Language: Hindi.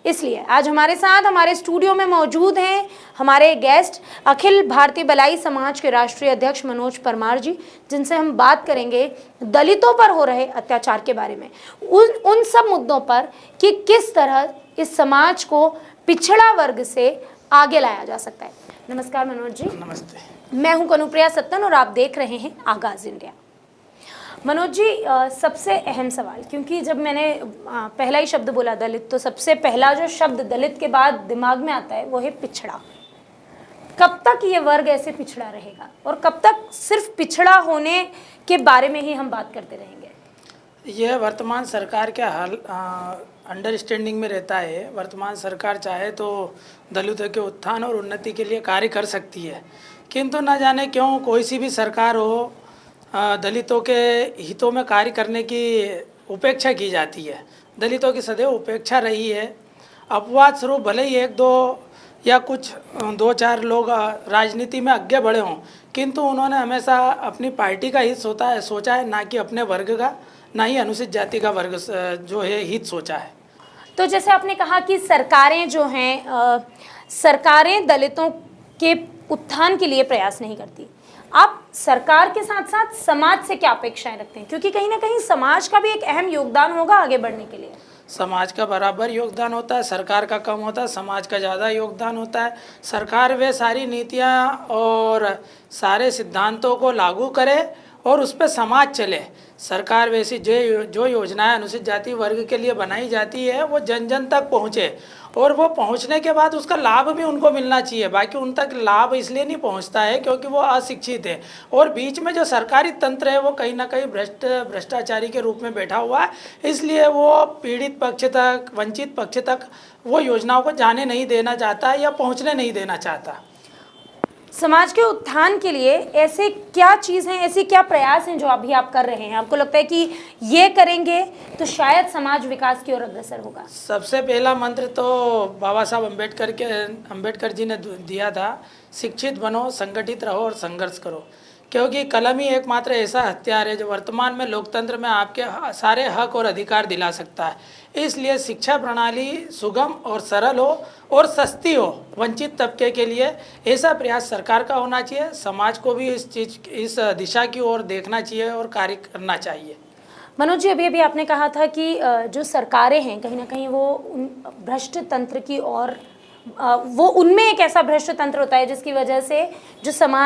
इसलिए आज हमारे साथ हमारे स्टूडियो में मौजूद हैं हमारे गेस्ट अखिल भारतीय बलाई समाज के राष्ट्रीय अध्यक्ष मनोज परमार जी, जिनसे हम बात करेंगे दलितों पर हो रहे अत्याचार के बारे में, उन सब मुद्दों पर कि किस तरह इस समाज को पिछड़ा वर्ग से आगे लाया जा सकता है। नमस्कार मनोज जी। नमस्ते। मैं हूं कनुप्रिया सत्तन और आप देख रहे हैं आगाज इंडिया। मनोज जी, सबसे अहम सवाल, क्योंकि जब मैंने पहला ही शब्द बोला दलित, तो सबसे पहला जो शब्द दलित के बाद दिमाग में आता है वो है पिछड़ा। कब तक ये वर्ग ऐसे पिछड़ा रहेगा और कब तक सिर्फ पिछड़ा होने के बारे में ही हम बात करते रहेंगे? यह वर्तमान सरकार के हाल अंडरस्टैंडिंग में रहता है। वर्तमान सरकार चाहे तो दलितों के उत्थान और उन्नति के लिए कार्य कर सकती है, किंतु न जाने क्यों कोई सी भी सरकार हो, दलितों के हितों में कार्य करने की उपेक्षा की जाती है। दलितों की सदैव उपेक्षा रही है। अपवाद स्वरूप भले ही एक दो या कुछ दो चार लोग राजनीति में आगे बढ़े हों, किंतु उन्होंने हमेशा अपनी पार्टी का हित सोचा है, ना कि अपने वर्ग का, ना ही अनुसूचित जाति का वर्ग जो है हित सोचा है। तो जैसे आपने कहा कि सरकारें जो हैं, सरकारें दलितों के उत्थान के लिए प्रयास नहीं करती, आप सरकार के साथ साथ समाज से क्या अपेक्षाएं रखते हैं? क्योंकि कहीं ना कहीं समाज का भी एक अहम योगदान होगा आगे बढ़ने के लिए। समाज का बराबर योगदान होता है, सरकार का कम होता है, समाज का ज़्यादा योगदान होता है। सरकार वे सारी नीतियां और सारे सिद्धांतों को लागू करे और उस पर समाज चले। सरकार वैसी जो योजनाएं अनुसूचित जाति वर्ग के लिए बनाई जाती है वो जन जन तक पहुँचे, और वो पहुंचने के बाद उसका लाभ भी उनको मिलना चाहिए। बाकी उन तक लाभ इसलिए नहीं पहुंचता है क्योंकि वो अशिक्षित है, और बीच में जो सरकारी तंत्र है वो कहीं ना कहीं भ्रष्टाचारी के रूप में बैठा हुआ है। इसलिए वो पीड़ित पक्ष तक, वंचित पक्ष तक वो योजनाओं को जाने नहीं देना चाहता या पहुँचने नहीं देना चाहता। समाज के उत्थान के लिए ऐसे क्या चीज़ हैं, ऐसे क्या प्रयास हैं जो अभी आप कर रहे हैं? आपको लगता है कि ये करेंगे तो शायद समाज विकास की ओर अग्रसर होगा? सबसे पहला मंत्र तो बाबा साहब अम्बेडकर जी ने दिया था, शिक्षित बनो, संगठित रहो और संघर्ष करो। क्योंकि कलम ही एकमात्र ऐसा हथियार है जो वर्तमान में लोकतंत्र में आपके सारे हक और अधिकार दिला सकता है। इसलिए शिक्षा प्रणाली सुगम और सरल हो और सस्ती हो वंचित तबके के लिए, ऐसा प्रयास सरकार का होना चाहिए। समाज को भी इस दिशा की ओर देखना चाहिए और कार्य करना चाहिए। मनोज जी, अभी आपने कहा था कि जो सरकारें हैं कहीं ना कहीं वो भ्रष्ट तंत्र की ओर, वो उनमें एक ऐसा भ्रष्ट तंत्र होता है जिसकी वजह से जो समाज